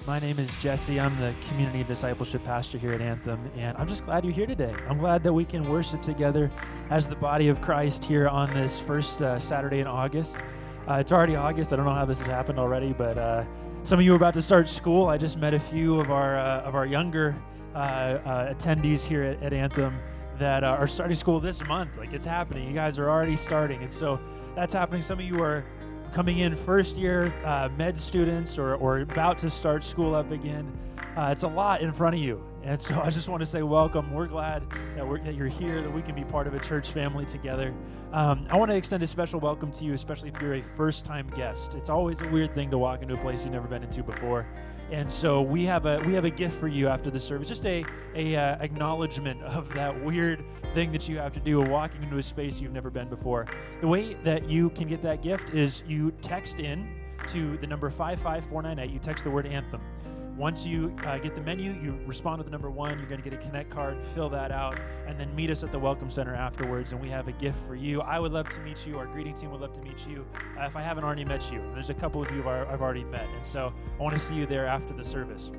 My name is Jesse. I'm the Community Discipleship Pastor here at Anthem, and I'm just glad you're here today. I'm glad that we can worship together as the body of Christ here on this first Saturday in August. It's already August. I don't know how this has happened already, but some of you are about to start school. I just met a few of our younger attendees here at Anthem that are starting school this month. Like, it's happening. You guys are already starting, and so that's happening. Some of you are coming in first year med students or about to start school up again. It's a lot in front of you. And so I just want to say welcome. We're glad that you're here, that we can be part of a church family together. I want to extend a special welcome to you, especially if you're a first-time guest. It's always a weird thing to walk into a place you've never been into before. And so we have a gift for you after the service, just a acknowledgement of that weird thing that you have to do of walking into a space you've never been before. The way that you can get that gift is you text in to the number 55498. You text the word Anthem. Once you get the menu, you respond with the number 1. You're going to get a Connect card, fill that out, and then meet us at the Welcome Center afterwards, and we have a gift for you. I would love to meet you. Our greeting team would love to meet you if I haven't already met you. There's a couple of you I've already met, and so I want to see you there after the service.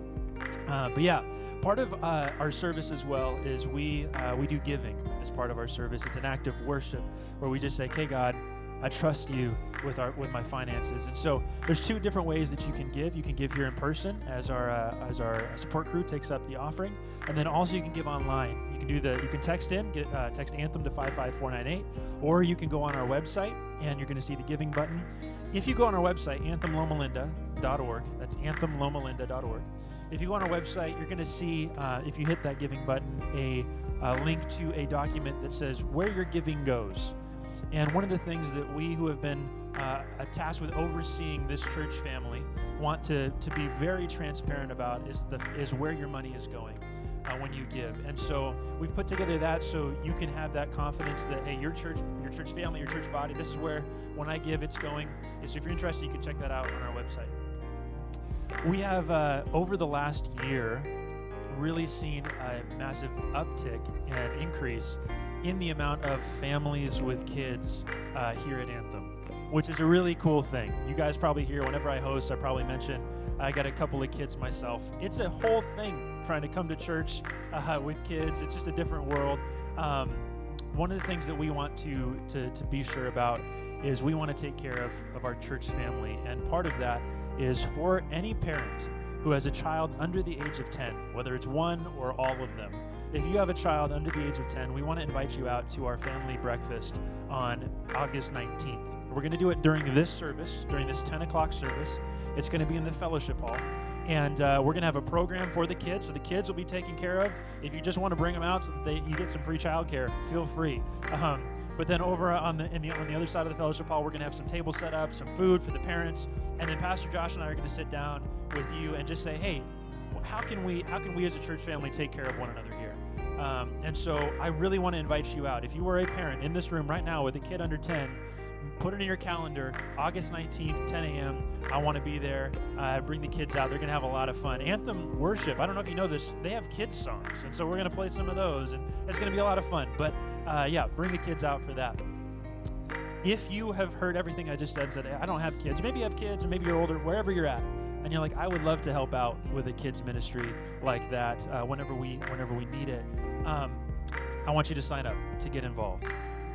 But yeah, part of our service as well is we do giving as part of our service. It's an act of worship where we just say, "Okay, God, I trust you with my finances." And so there's 2 different ways that you can give. You can give here in person as our support crew takes up the offering, and then also you can give online. You can text in, text Anthem to 55498, or you can go on our website and you're going to see the giving button. If you go on our website, anthemlomalinda.org, that's anthemlomalinda.org. If you go on our website, you're going to see, if you hit that giving button, a link to a document that says where your giving goes. And one of the things that we who have been tasked with overseeing this church family want to be very transparent about is where your money is going when you give. And so we've put together that so you can have that confidence that, hey, your church family, your church body, this is where when I give it's going. And so if you're interested, you can check that out on our website. We have, over the last year, really seen a massive uptick and increase in the amount of families with kids here at Anthem, which is a really cool thing. You guys probably hear whenever I host, I probably mention I got a couple of kids myself. It's a whole thing trying to come to church with kids. It's just a different world. One of the things that we want to be sure about is we want to take care of our church family, and part of that is for any parent who has a child under the age of 10, whether it's one or all of them. If you have a child under the age of 10, we want to invite you out to our family breakfast on August 19th. We're going to do it during this service, during this 10 o'clock service. It's going to be in the fellowship hall. And we're going to have a program for the kids, so the kids will be taken care of. If you just want to bring them out so that you get some free childcare, feel free. But then over on the other side of the fellowship hall, we're going to have some tables set up, some food for the parents, and then Pastor Josh and I are going to sit down with you and just say, hey, how can we as a church family take care of one another here? And so I really want to invite you out. If you are a parent in this room right now with a kid under 10, put it in your calendar, August 19th, 10 a.m. I want to be there. Bring the kids out. They're going to have a lot of fun. Anthem Worship, I don't know if you know this, they have kids songs, and so we're going to play some of those, and it's going to be a lot of fun. But yeah, bring the kids out for that. If you have heard everything I just said, I don't have kids, maybe you have kids, or maybe you're older, wherever you're at, and you're like, I would love to help out with a kids ministry like that whenever we need it, I want you to sign up to get involved.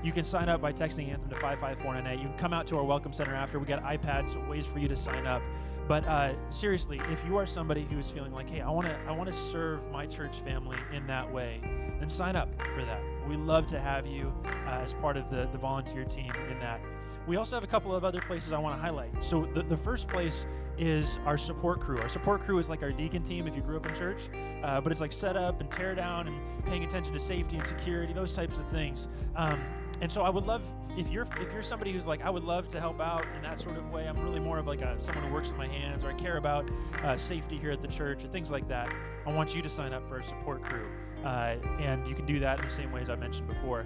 You can sign up by texting Anthem to 55498. You can come out to our Welcome Center after. We got iPads, ways for you to sign up. But seriously, if you are somebody who is feeling like, hey, I want to serve my church family in that way, then sign up for that. We love to have you as part of the volunteer team in that. We also have a couple of other places I want to highlight. So the first place is our support crew. Our support crew is like our deacon team if you grew up in church, but it's like set up and tear down and paying attention to safety and security, those types of things. And so I would love, if you're somebody who's like, I would love to help out in that sort of way. I'm really more of like someone who works with my hands, or I care about safety here at the church, or things like that. I want you to sign up for a support crew. And you can do that in the same ways I mentioned before.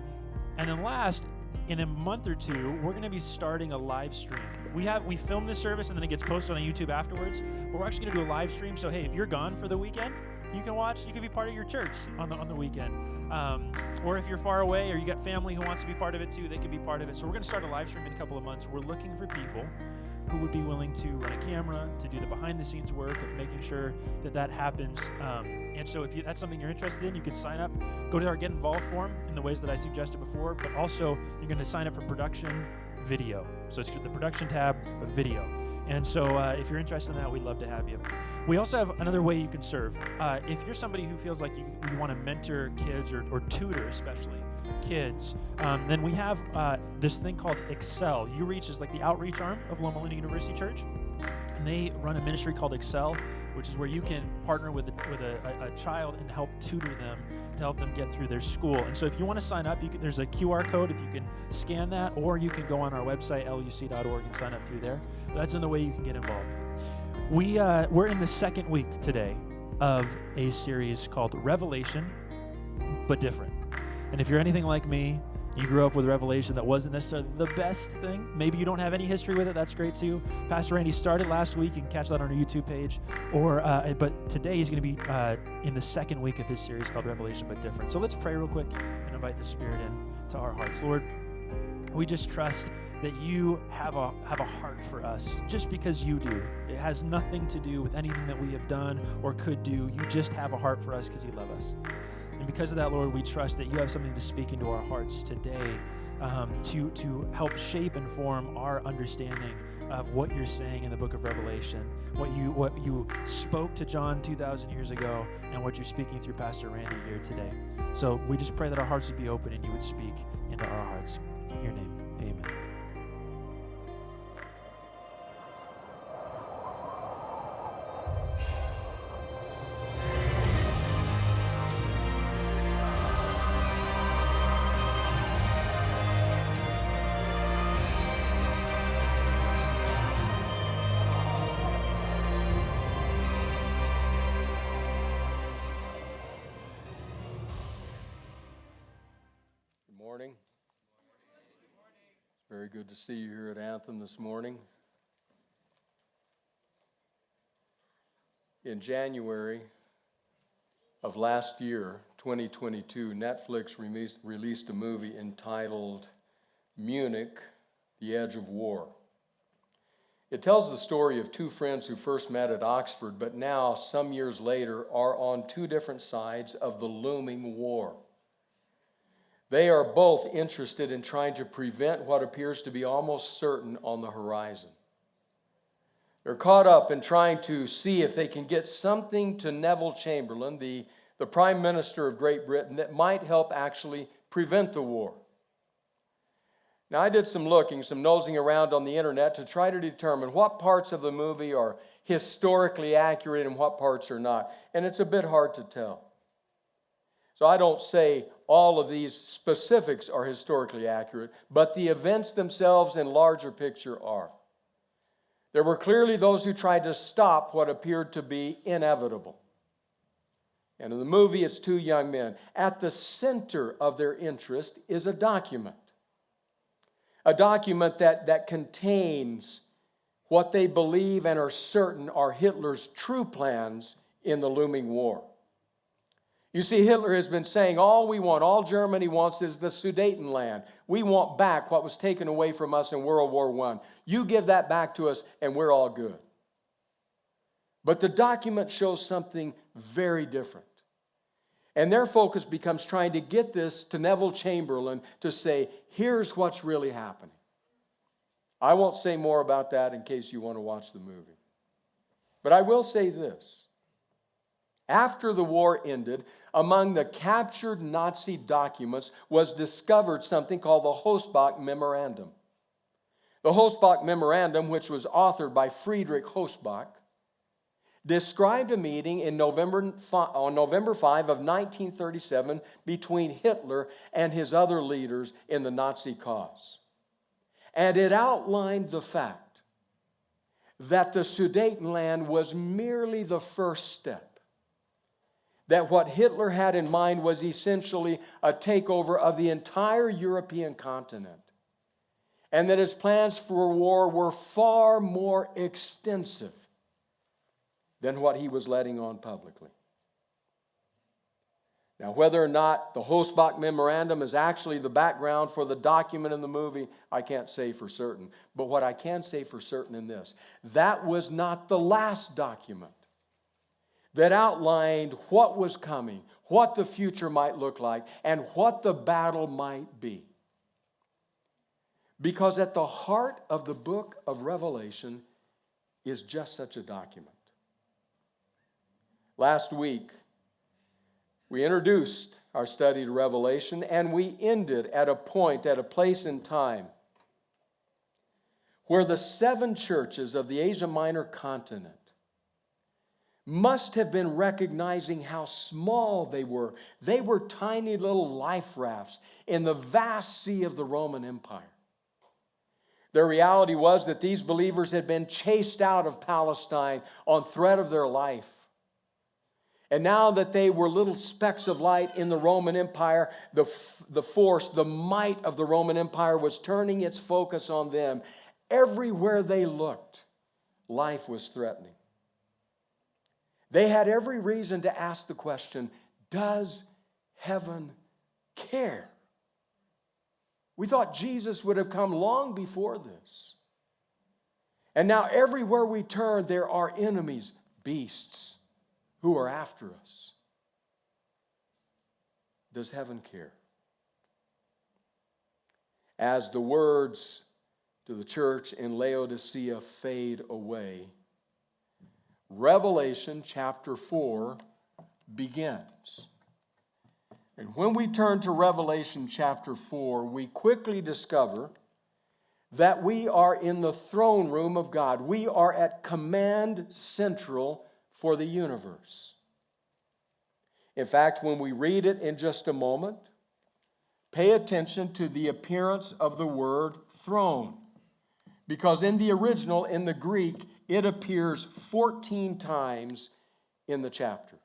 And then last, in a month or two, we're going to be starting a live stream. We film this service and then it gets posted on YouTube afterwards, but we're actually going to do a live stream. So hey, if you're gone for the weekend, you can watch. You can be part of your church on the weekend. Or if you're far away or you got family who wants to be part of it too, they can be part of it. So we're going to start a live stream in a couple of months. We're looking for people who would be willing to run a camera, to do the behind-the-sscenes work of making sure that happens. And so if that's something you're interested in, you can sign up. Go to our Get Involved form in the ways that I suggested before, but also you're going to sign up for production video. So it's the production tab, but video. And so if you're interested in that, we'd love to have you. We also have another way you can serve. If you're somebody who feels like you want to mentor kids or tutor especially kids, then we have this thing called Excel. UReach is like the outreach arm of Loma Linda University Church. And they run a ministry called Excel, which is where you can partner with a child and help tutor them to help them get through their school. And so if you want to sign up, there's a QR code if you can scan that, or you can go on our website, luc.org, and sign up through there. But that's another way you can get involved. We're in the second week today of a series called Revelation, but different. And if you're anything like me, you grew up with Revelation that wasn't necessarily the best thing. Maybe you don't have any history with it. That's great too. Pastor Randy started last week. You can catch that on our YouTube page. But today he's going to be in the second week of his series called Revelation, but different. So let's pray real quick and invite the Spirit into our hearts. Lord, we just trust that you have a heart for us just because you do. It has nothing to do with anything that we have done or could do. You just have a heart for us because you love us. And because of that, Lord, we trust that you have something to speak into our hearts today to help shape and form our understanding of what you're saying in the book of Revelation, what you spoke to John 2,000 years ago, and what you're speaking through Pastor Randy here today. So we just pray that our hearts would be open and you would speak into our hearts. In your name, amen. Very good to see you here at Anthem this morning. In January of last year, 2022, Netflix released a movie entitled Munich, The Edge of War. It tells the story of two friends who first met at Oxford, but now, some years later, are on two different sides of the looming war. They are both interested in trying to prevent what appears to be almost certain on the horizon. They're caught up in trying to see if they can get something to Neville Chamberlain, the Prime Minister of Great Britain, that might help actually prevent the war. Now, I did some nosing around on the internet to try to determine what parts of the movie are historically accurate and what parts are not. And it's a bit hard to tell. So I don't say all of these specifics are historically accurate, but the events themselves in larger picture are. There were clearly those who tried to stop what appeared to be inevitable. And in the movie, it's two young men. At the center of their interest is a document that contains what they believe and are certain are Hitler's true plans in the looming war. You see, Hitler has been saying all Germany wants is the Sudetenland. We want back what was taken away from us in World War I. You give that back to us and we're all good. But the document shows something very different. And their focus becomes trying to get this to Neville Chamberlain to say, here's what's really happening. I won't say more about that in case you want to watch the movie. But I will say this. After the war ended, among the captured Nazi documents was discovered something called the Hossbach Memorandum. The Hossbach Memorandum, which was authored by Friedrich Hossbach, described a meeting on November 5 of 1937 between Hitler and his other leaders in the Nazi cause. And it outlined the fact that the Sudetenland was merely the first step. That what Hitler had in mind was essentially a takeover of the entire European continent. And that his plans for war were far more extensive than what he was letting on publicly. Now, whether or not the Hosbach Memorandum is actually the background for the document in the movie, I can't say for certain. But what I can say for certain in this, that was not the last document that outlined what was coming, what the future might look like, and what the battle might be. Because at the heart of the book of Revelation is just such a document. Last week, we introduced our study to Revelation, and we ended at a point, at a place in time, where the 7 churches of the Asia Minor continent must have been recognizing how small they were. They were tiny little life rafts in the vast sea of the Roman Empire. Their reality was that these believers had been chased out of Palestine on threat of their life. And now that they were little specks of light in the Roman Empire, the force, the might of the Roman Empire was turning its focus on them. Everywhere they looked, life was threatening. They had every reason to ask the question, does heaven care? We thought Jesus would have come long before this. And now everywhere we turn, there are enemies, beasts, who are after us. Does heaven care? As the words to the church in Laodicea fade away, Revelation chapter 4 begins. And when we turn to Revelation chapter 4, we quickly discover that we are in the throne room of God. We are at command central for the universe. In fact, when we read it in just a moment, pay attention to the appearance of the word throne. Because in the original, in the Greek, it appears 14 times in the chapter.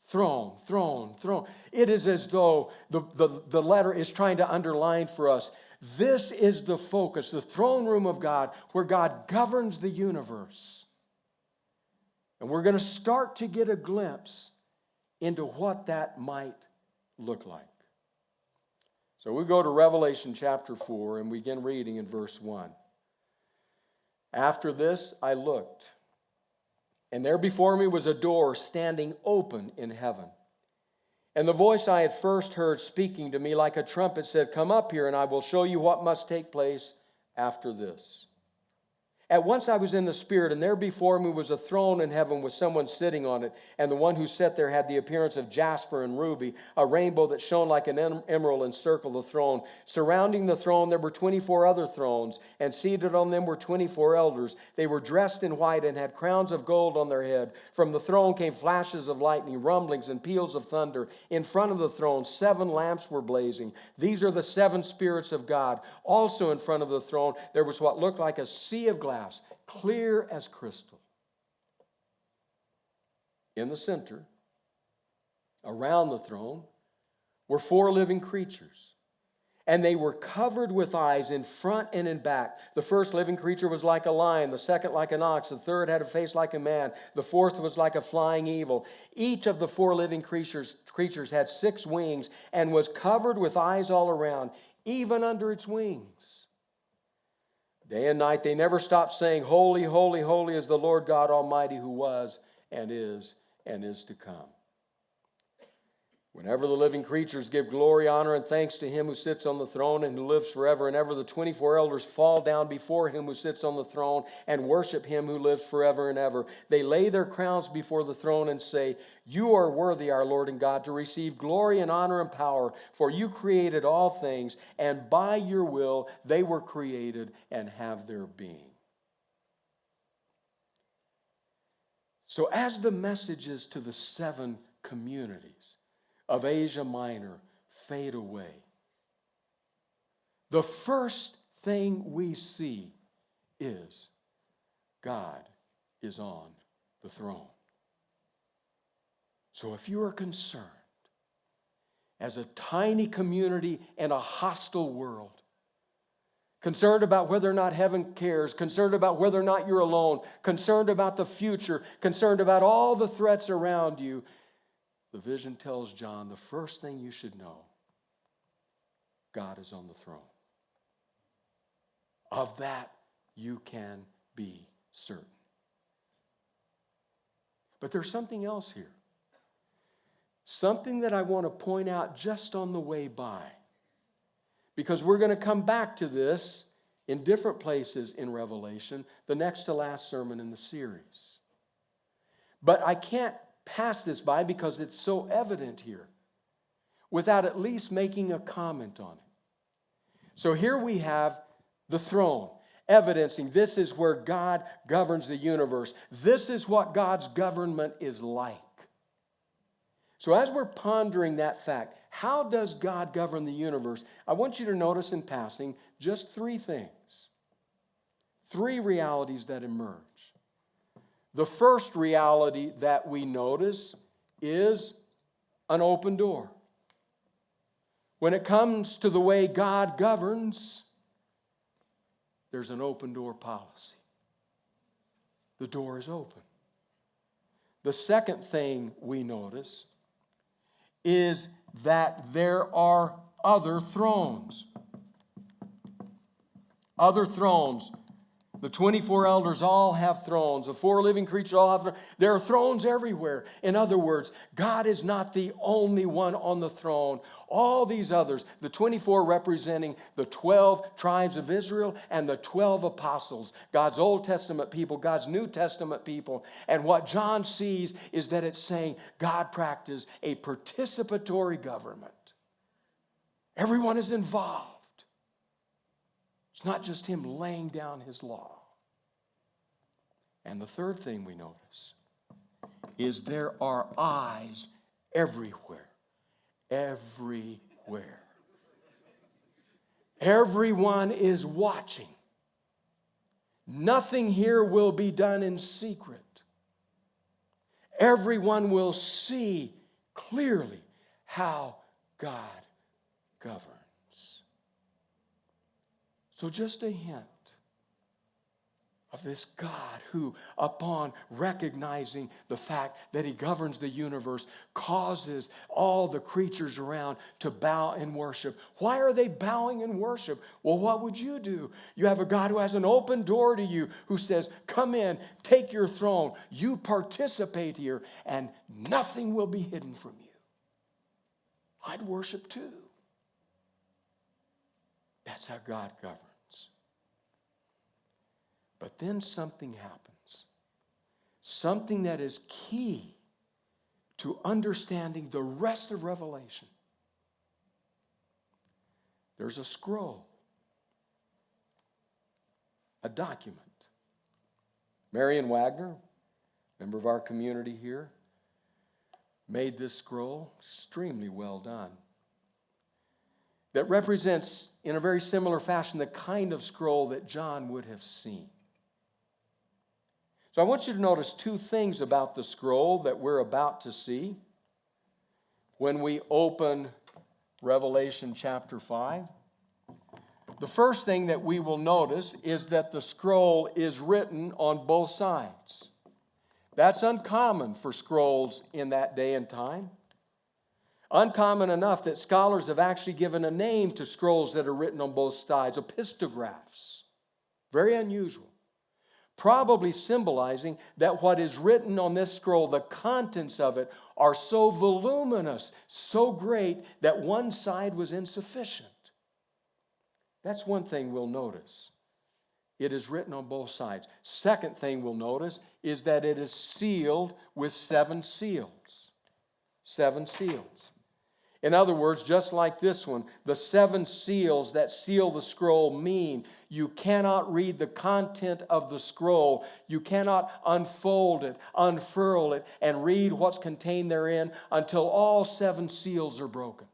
Throne, throne, throne. It is as though the letter is trying to underline for us, this is the focus, the throne room of God, where God governs the universe. And we're going to start to get a glimpse into what that might look like. So we go to Revelation chapter 4 and we begin reading in verse 1. After this I looked, and there before me was a door standing open in heaven. And the voice I had first heard speaking to me like a trumpet said, "Come up here, and I will show you what must take place after this." At once I was in the Spirit, and there before me was a throne in heaven with someone sitting on it. And the one who sat there had the appearance of jasper and ruby. A rainbow that shone like an emerald encircled the throne. Surrounding the throne there were 24 other thrones, and seated on them were 24 elders. They were dressed in white and had crowns of gold on their head. From the throne came flashes of lightning, rumblings, and peals of thunder. In front of the throne 7 lamps were blazing. These are the 7 spirits of God. Also in front of the throne there was what looked like a sea of glass, clear as crystal. In the center, around the throne, were 4 living creatures, and they were covered with eyes in front and in back. The first living creature was like a lion, the second like an ox, the third had a face like a man, the fourth was like a flying eagle. Each of the 4 living creatures had 6 wings and was covered with eyes all around, even under its wings. Day and night they never stopped saying, "Holy, holy, holy is the Lord God Almighty, who was and is to come." Whenever the living creatures give glory, honor, and thanks to him who sits on the throne and who lives forever and ever, the 24 elders fall down before him who sits on the throne and worship him who lives forever and ever. They lay their crowns before the throne and say, "You are worthy, our Lord and God, to receive glory and honor and power, for you created all things, and by your will they were created and have their being." So as the messages to the 7 communities of Asia Minor fade away, the first thing we see is God is on the throne. So if you are concerned as a tiny community in a hostile world, concerned about whether or not heaven cares, concerned about whether or not you're alone, concerned about the future, concerned about all the threats around you, the vision tells John, the first thing you should know, God is on the throne. Of that, you can be certain. But there's something else here. Something that I want to point out just on the way by. Because we're going to come back to this in different places in Revelation, the next to last sermon in the series. But I can't pass this by because it's so evident here without at least making a comment on it. So here we have the throne, evidencing this is where God governs the universe. This is what God's government is like. So as we're pondering that fact, how does God govern the universe? I want you to notice in passing just three things, three realities that emerge. The first reality that we notice is an open door. When it comes to the way God governs, there's an open door policy. The door is open. The second thing we notice is that there are other thrones. Other thrones. The 24 elders all have thrones. The four living creatures all have thrones. There are thrones everywhere. In other words, God is not the only one on the throne. All these others, the 24 representing the 12 tribes of Israel and the 12 apostles, God's Old Testament people, God's New Testament people. And what John sees is that it's saying God practiced a participatory government. Everyone is involved. It's not just him laying down his law. And the third thing we notice is there are eyes everywhere. Everywhere. Everyone is watching. Nothing here will be done in secret. Everyone will see clearly how God governs. So just a hint of this God who, upon recognizing the fact that he governs the universe, causes all the creatures around to bow and worship. Why are they bowing and worship? Well, what would you do? You have a God who has an open door to you, who says, come in, take your throne, you participate here, and nothing will be hidden from you. I'd worship too. That's how God governs. But then something happens. Something that is key to understanding the rest of Revelation. There's a scroll, a document. Marion Wagner, member of our community here, made this scroll extremely well done. That represents, in a very similar fashion, the kind of scroll that John would have seen. So I want you to notice two things about the scroll that we're about to see when we open Revelation chapter 5. The first thing that we will notice is that the scroll is written on both sides. That's uncommon for scrolls in that day and time. Uncommon enough that scholars have actually given a name to scrolls that are written on both sides, epistographs. Very unusual. Probably symbolizing that what is written on this scroll, the contents of it, are so voluminous, so great, that one side was insufficient. That's one thing we'll notice. It is written on both sides. Second thing we'll notice is that it is sealed with 7 seals. 7 seals. In other words, just like this one, the 7 seals that seal the scroll mean you cannot read the content of the scroll. You cannot unfold it, unfurl it, and read what's contained therein until all 7 seals are broken.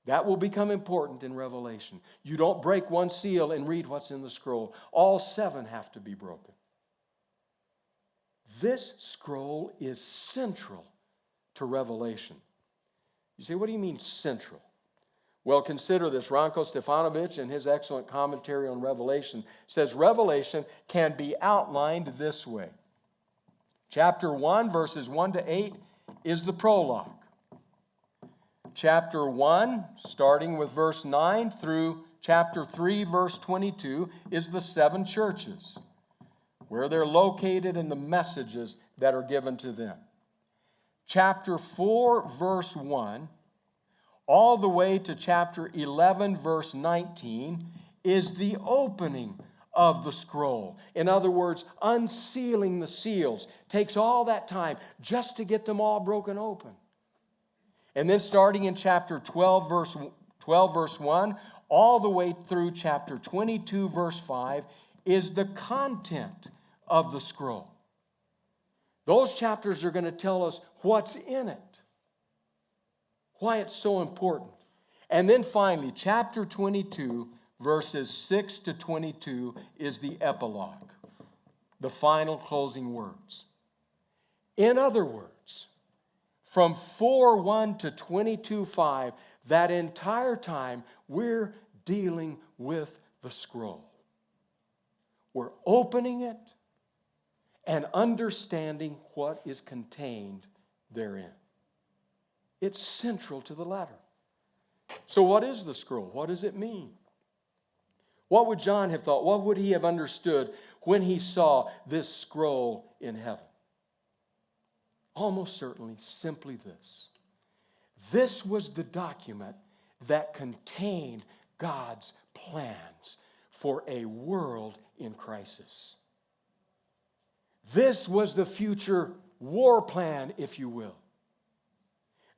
That will become important in Revelation. You don't break one seal and read what's in the scroll. All 7 have to be broken. This scroll is central to Revelation. You say, what do you mean central? Well, consider this. Ranko Stefanovic, in his excellent commentary on Revelation, says Revelation can be outlined this way. Chapter 1, verses 1 to 8, is the prologue. Chapter 1, starting with verse 9 through chapter 3, verse 22, is the seven churches, where they're located and the messages that are given to them. Chapter 4, verse 1, all the way to chapter 11, verse 19, is the opening of the scroll. In other words, unsealing the seals takes all that time just to get them all broken open. And then starting in chapter 12, verse 1, all the way through chapter 22, verse 5, is the content of the scroll. Those chapters are going to tell us what's in it, why it's so important. And then finally, chapter 22, verses 6 to 22, is the epilogue, the final closing words. In other words, from 4:1 to 22:5, that entire time, we're dealing with the scroll. We're opening it and understanding what is contained therein. It's central to the letter. So what is the scroll? What does it mean? What would John have thought? What would he have understood when he saw this scroll in heaven? Almost certainly simply this. This was the document that contained God's plans for a world in crisis. This was the future war plan, if you will.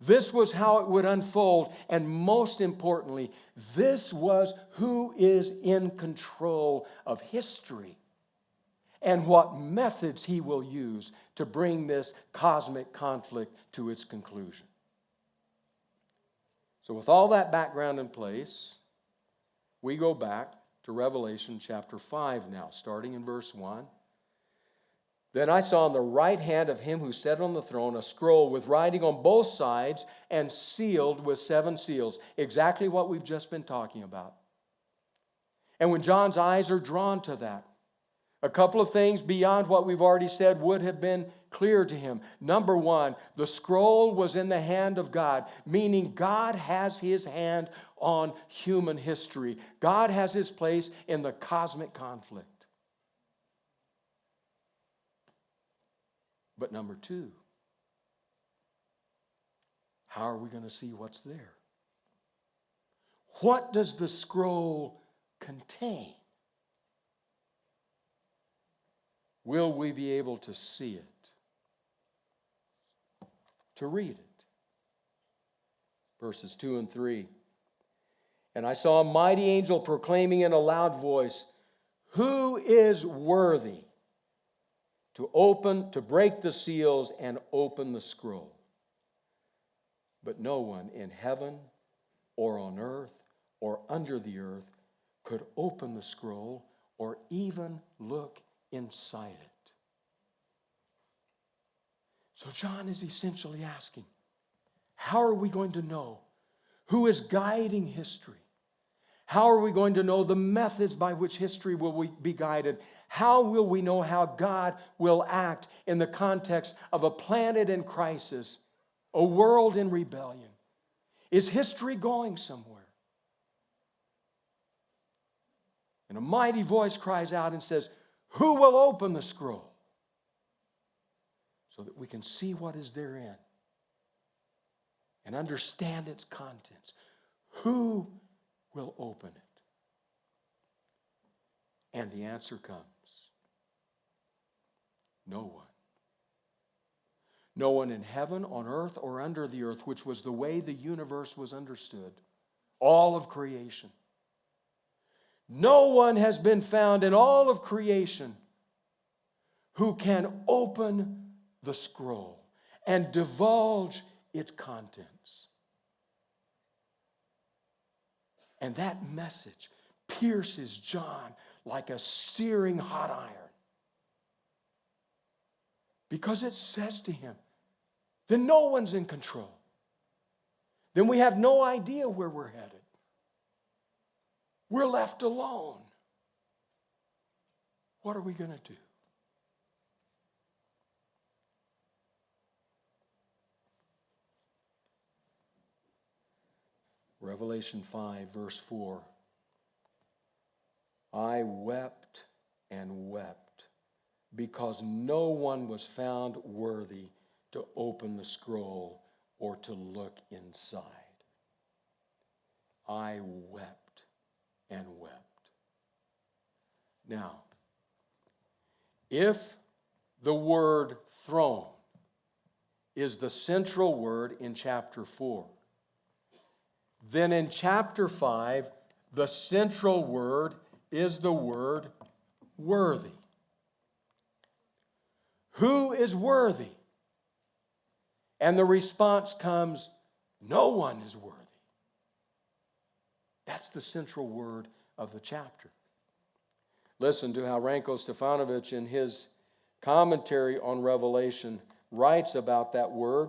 This was how it would unfold, and most importantly, this was who is in control of history and what methods he will use to bring this cosmic conflict to its conclusion. So with all that background in place, we go back to Revelation chapter 5 now, starting in verse 1. Then I saw on the right hand of him who sat on the throne a scroll with writing on both sides and sealed with 7 seals. Exactly what we've just been talking about. And when John's eyes are drawn to that, a couple of things beyond what we've already said would have been clear to him. Number one, the scroll was in the hand of God, meaning God has his hand on human history. God has his place in the cosmic conflict. But number two, how are we going to see what's there? What does the scroll contain? Will we be able to see it? To read it? Verses 2 and 3. And I saw a mighty angel proclaiming in a loud voice, "Who is worthy to break the seals and open the scroll?" But no one in heaven or on earth or under the earth could open the scroll or even look inside it. So John is essentially asking, how are we going to know who is guiding history? How are we going to know the methods by which history will be guided? How will we know how God will act in the context of a planet in crisis, a world in rebellion? Is history going somewhere? And a mighty voice cries out and says, "Who will open the scroll?" So that we can see what is therein and understand its contents. Who will open it? And the answer comes. No one. No one in heaven, on earth, or under the earth, which was the way the universe was understood. All of creation. No one has been found in all of creation who can open the scroll and divulge its contents. And that message pierces John like a searing hot iron. Because it says to him, then no one's in control. Then we have no idea where we're headed. We're left alone. What are we going to do? Revelation 5, verse 4. I wept and wept because no one was found worthy to open the scroll or to look inside. I wept and wept. Now, if the word throne is the central word in chapter 4, then in chapter 5, the central word is the word worthy. Who is worthy? And the response comes, no one is worthy. That's the central word of the chapter. Listen to how Ranko Stefanovic in his commentary on Revelation writes about that word.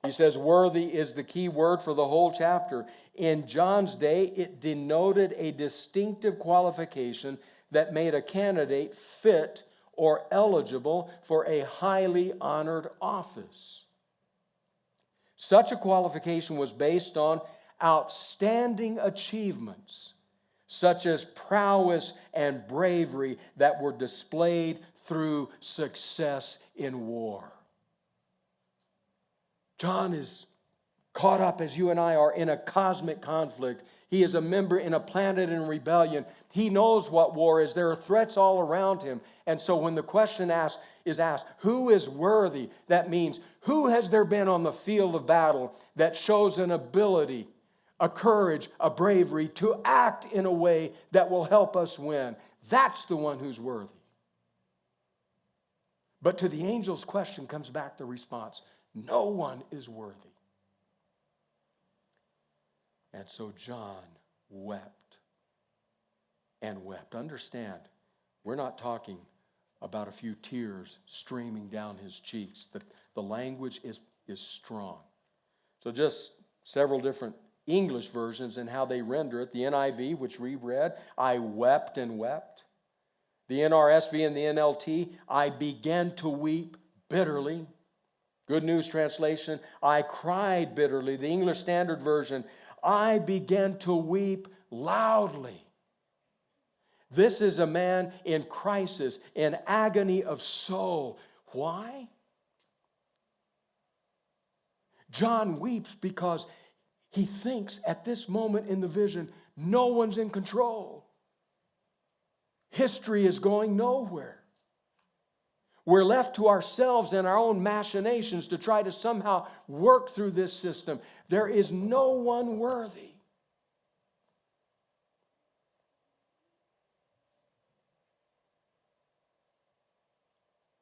He says, worthy is the key word for the whole chapter. In John's day, it denoted a distinctive qualification that made a candidate fit or eligible for a highly honored office. Such a qualification was based on outstanding achievements, such as prowess and bravery that were displayed through success in war. John is caught up, as you and I are, in a cosmic conflict. He is a member in a planet in rebellion. He knows what war is. There are threats all around him. And so when the question is asked, who is worthy? That means, who has there been on the field of battle that shows an ability, a courage, a bravery to act in a way that will help us win? That's the one who's worthy. But to the angel's question comes back the response, no one is worthy. And so John wept and wept. Understand, we're not talking about a few tears streaming down his cheeks. The language is strong. So just several different English versions and how they render it. The NIV, which we read, I wept and wept. The NRSV and the NLT, I began to weep bitterly. Good News Translation, I cried bitterly. The English Standard Version, I began to weep loudly. This is a man in crisis, in agony of soul. Why? John weeps because he thinks at this moment in the vision, no one's in control. History is going nowhere. We're left to ourselves and our own machinations to try to somehow work through this system. There is no one worthy.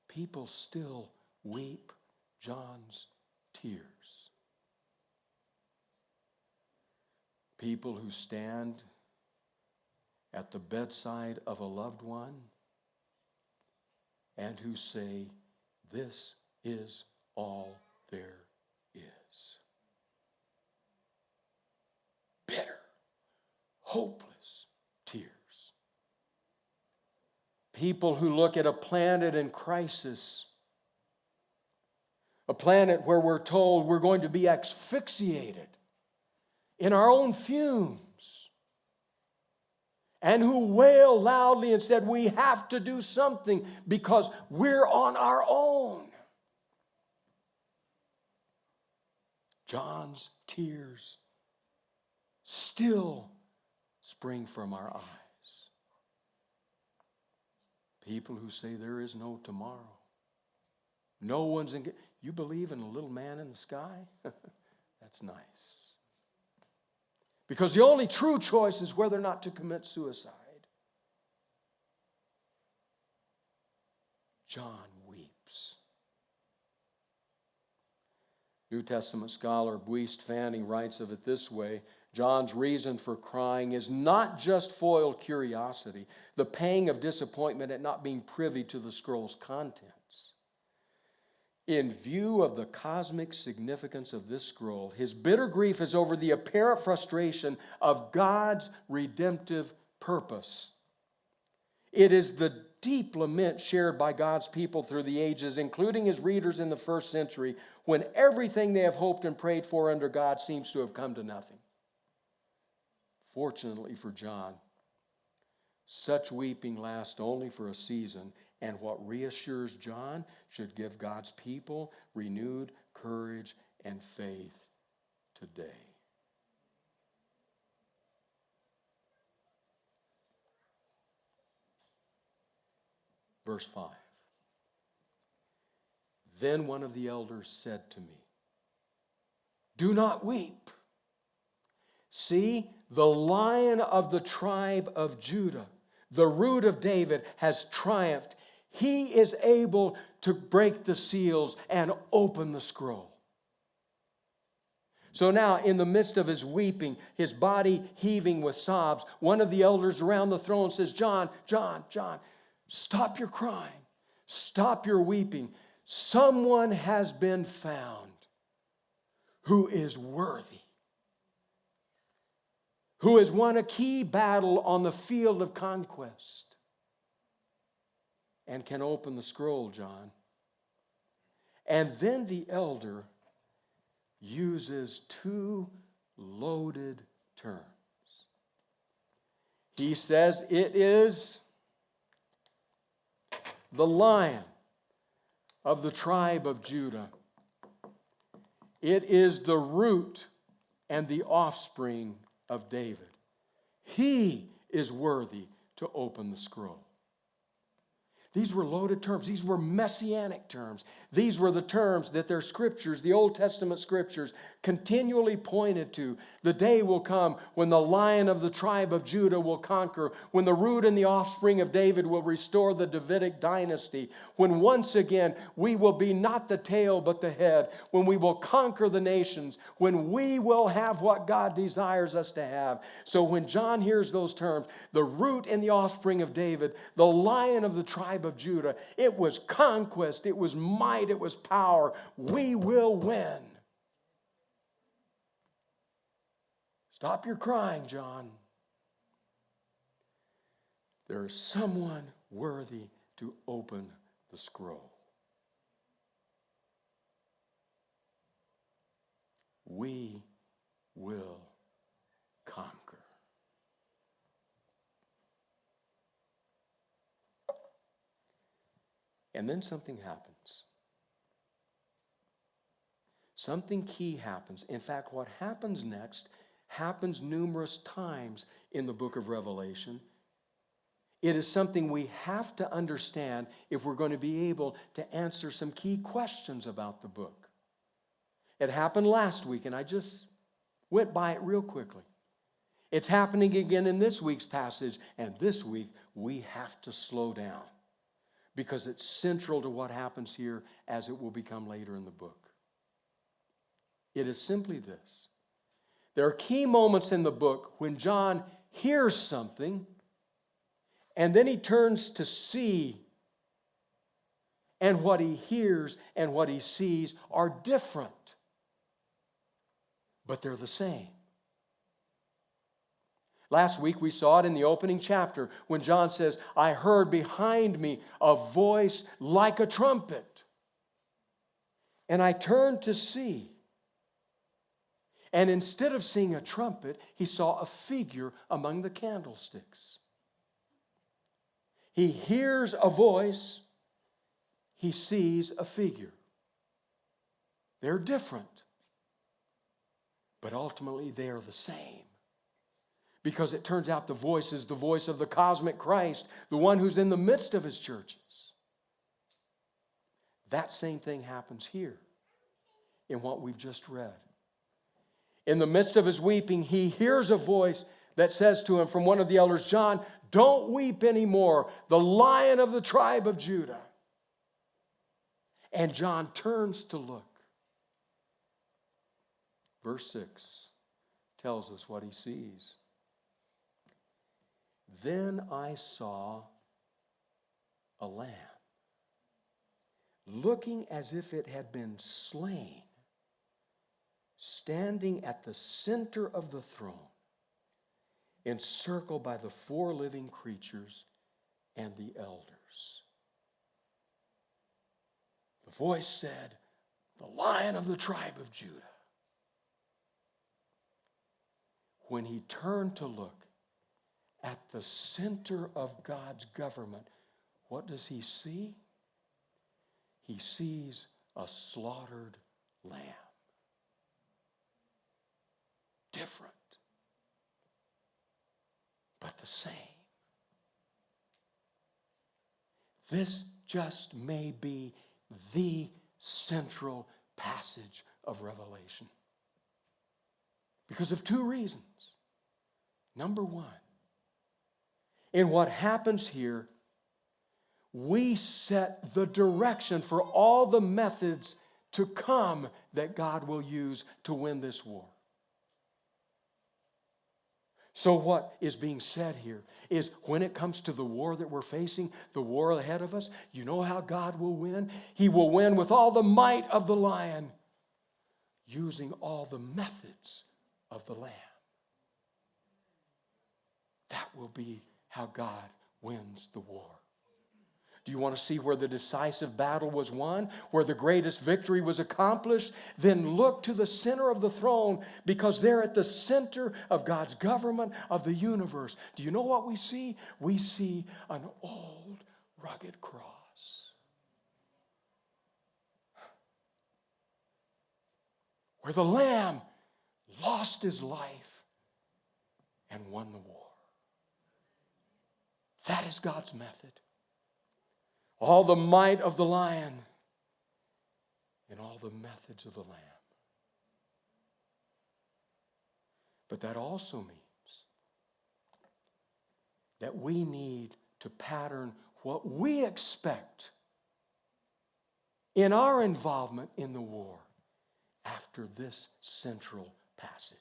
People still weep John's tears. People who stand at the bedside of a loved one and who say, this is all there is. Bitter, hopeless tears. People who look at a planet in crisis, a planet where we're told we're going to be asphyxiated in our own fumes, and who wail loudly and said, we have to do something because we're on our own. John's tears still spring from our eyes. People who say there is no tomorrow. No one's in. You believe in a little man in the sky? That's nice. Because the only true choice is whether or not to commit suicide. John weeps. New Testament scholar Buist Fanning writes of it this way: John's reason for crying is not just foiled curiosity, the pang of disappointment at not being privy to the scroll's contents. In view of the cosmic significance of this scroll, his bitter grief is over the apparent frustration of God's redemptive purpose. It is the deep lament shared by God's people through the ages, including his readers in the first century, when everything they have hoped and prayed for under God seems to have come to nothing. Fortunately for John, such weeping lasts only for a season, and what reassures John should give God's people renewed courage and faith today. Verse 5. Then one of the elders said to me, "Do not weep. See, the Lion of the tribe of Judah, the Root of David, has triumphed. He is able to break the seals and open the scroll." So now, in the midst of his weeping, his body heaving with sobs, one of the elders around the throne says, John, stop your crying. Stop your weeping. Someone has been found who is worthy, who has won a key battle on the field of conquest and can open the scroll, John. And then the elder uses two loaded terms. He says it is the Lion of the tribe of Judah. It is the root and the offspring of David. He is worthy to open the scroll. These were loaded terms. These were messianic terms. These were the terms that their scriptures, the Old Testament scriptures, continually pointed to. The day will come when the Lion of the tribe of Judah will conquer, when the root and the offspring of David will restore the Davidic dynasty, when once again we will be not the tail but the head, when we will conquer the nations, when we will have what God desires us to have. So when John hears those terms, the root and the offspring of David, the Lion of the tribe of Judah, it was conquest, it was might, it was power. We will win. Stop your crying, John. There is someone worthy to open the scroll. We will conquer. And then something happens. Something key happens. In fact, what happens next happens numerous times in the book of Revelation. It is something we have to understand if we're going to be able to answer some key questions about the book. It happened last week, and I just went by it real quickly. It's happening again in this week's passage, and this week we have to slow down because it's central to what happens here as it will become later in the book. It is simply this. There are key moments in the book when John hears something and then he turns to see, and what he hears and what he sees are different, but they're the same. Last week we saw it in the opening chapter when John says, "I heard behind me a voice like a trumpet, and I turned to see. And instead of seeing a trumpet, he saw a figure among the candlesticks." He hears a voice, he sees a figure. They're different, but ultimately they are the same. Because it turns out the voice is the voice of the cosmic Christ, the one who's in the midst of his churches. That same thing happens here in what we've just read. In the midst of his weeping, he hears a voice that says to him from one of the elders, "John, don't weep anymore. The Lion of the tribe of Judah." And John turns to look. Verse 6 tells us what he sees. "Then I saw a lamb, looking as if it had been slain, standing at the center of the throne, encircled by the 4 living creatures and the elders." The voice said, "The Lion of the tribe of Judah." when he turned to look at the center of God's government, what does he see? He sees a slaughtered lamb. Different, but the same. This just may be the central passage of Revelation. Because of two reasons. Number one, in what happens here, we set the direction for all the methods to come that God will use to win this war. So what is being said here is when it comes to the war that we're facing, the war ahead of us, you know how God will win? He will win with all the might of the lion, using all the methods of the lamb. That will be how God wins the war. Do you want to see where the decisive battle was won, where the greatest victory was accomplished? Then look to the center of the throne, because there at the center of God's government of the universe, do you know what we see? We see an old, rugged cross. Where the Lamb lost his life and won the war. That is God's method. All the might of the lion and all the methods of the lamb. But that also means that we need to pattern what we expect in our involvement in the war after this central passage.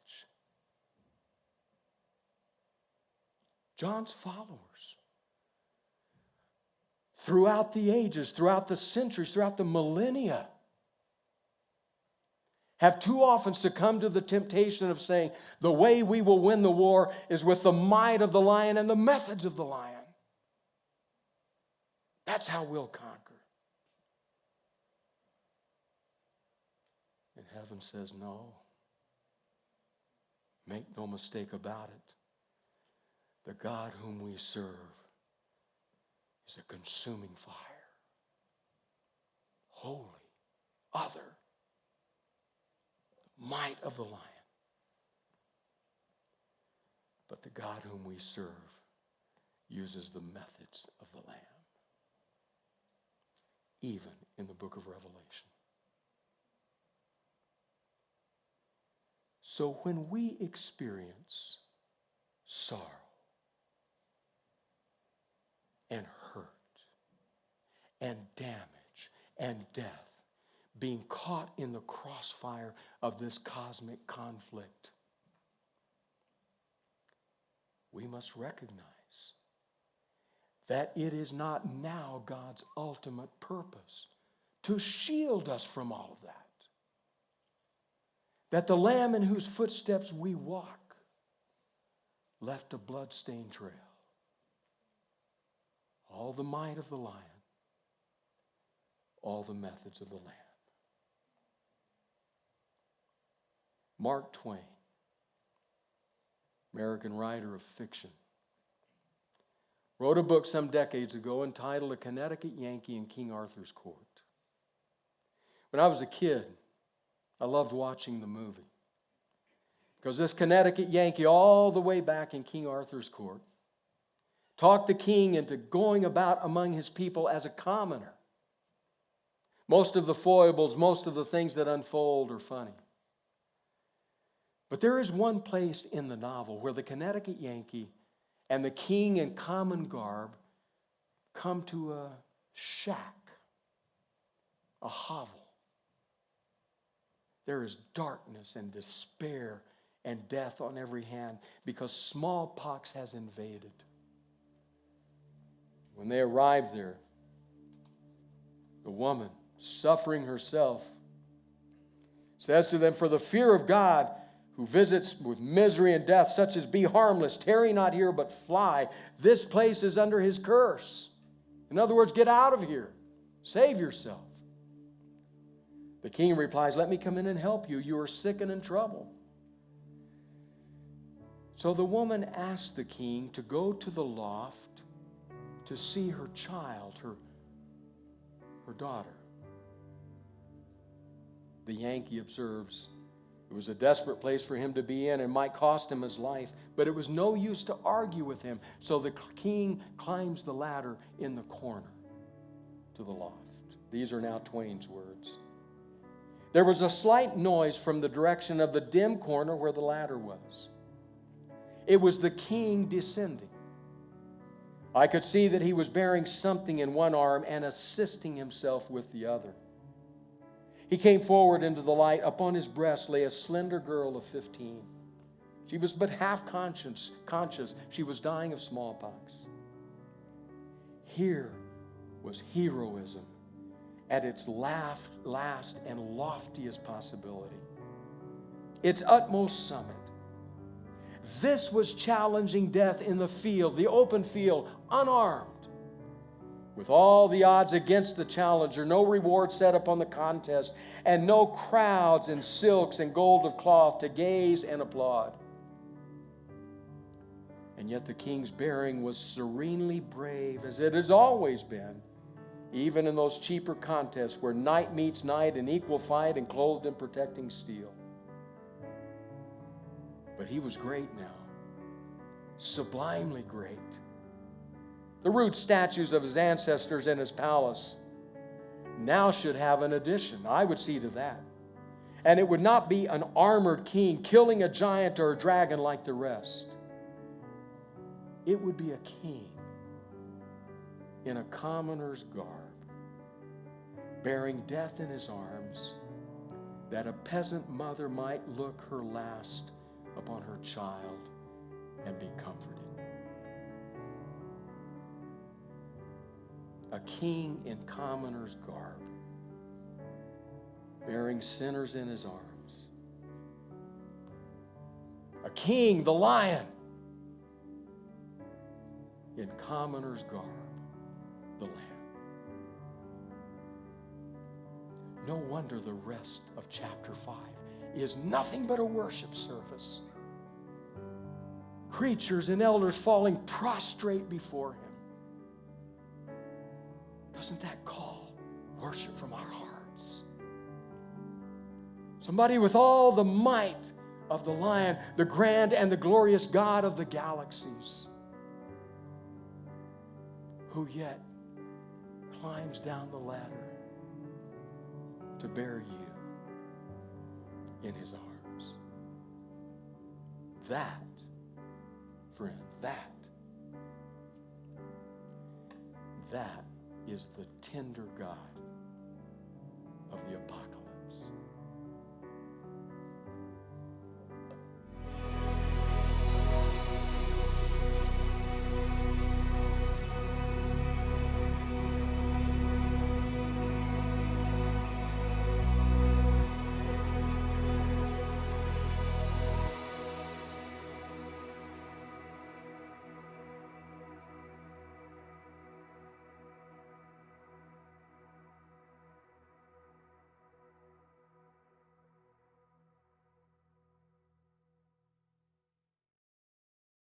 John's followers, throughout the ages, throughout the centuries, throughout the millennia, have too often succumbed to the temptation of saying the way we will win the war is with the might of the lion and the methods of the lion. That's how we'll conquer. And heaven says no. Make no mistake about it. The God whom we serve is a consuming fire. Holy, other, might of the lion. But the God whom we serve uses the methods of the Lamb, even in the book of Revelation. So when we experience sorrow and hurt and damage and death, being caught in the crossfire of this cosmic conflict, we must recognize that it is not now God's ultimate purpose to shield us from all of that. That the Lamb in whose footsteps we walk left a blood-stained trail. All the might of the lion, all the methods of the Lamb. Mark Twain, American writer of fiction, wrote a book some decades ago entitled A Connecticut Yankee in King Arthur's Court. When I was a kid, I loved watching the movie, because this Connecticut Yankee, all the way back in King Arthur's Court, talked the king into going about among his people as a commoner. Most of the foibles, most of the things that unfold are funny. But there is one place in the novel where the Connecticut Yankee and the king in common garb come to a shack, a hovel. There is darkness and despair and death on every hand because smallpox has invaded. When they arrive there, the woman, suffering herself, says to them, "For the fear of God, who visits with misery and death, such as be harmless, tarry not here, but fly. This place is under his curse." In other words, get out of here. Save yourself. The king replies, "Let me come in and help you. You are sick and in trouble." So the woman asked the king to go to the loft to see her child, her daughter. The Yankee observes, it was a desperate place for him to be in and might cost him his life, but it was no use to argue with him. So the king climbs the ladder in the corner to the loft. These are now Twain's words. There was a slight noise from the direction of the dim corner where the ladder was. It was the king descending. I could see that he was bearing something in one arm and assisting himself with the other. He came forward into the light. Upon his breast lay a slender girl of 15. She was but half conscious. She was dying of smallpox. Here was heroism at its last and loftiest possibility, its utmost summit. This was challenging death in the field, the open field, unarmed. With all the odds against the challenger, no reward set upon the contest, and no crowds in silks and gold of cloth to gaze and applaud. And yet the king's bearing was serenely brave, as it has always been, even in those cheaper contests where night meets night in equal fight and clothed in protecting steel. But he was great now, sublimely great. The rude statues of his ancestors in his palace now should have an addition. I would see to that. And it would not be an armored king killing a giant or a dragon like the rest. It would be a king in a commoner's garb, bearing death in his arms, that a peasant mother might look her last upon her child and be comforted. A king in commoner's garb, bearing sinners in his arms. A king, the lion, in commoner's garb, the lamb. No wonder the rest of chapter 5 is nothing but a worship service. Creatures and elders falling prostrate before him. Doesn't that call worship from our hearts? Somebody with all the might of the lion, the grand and the glorious God of the galaxies, who yet climbs down the ladder to bear you in his arms. That, friend, that is the tender God of the apocalypse.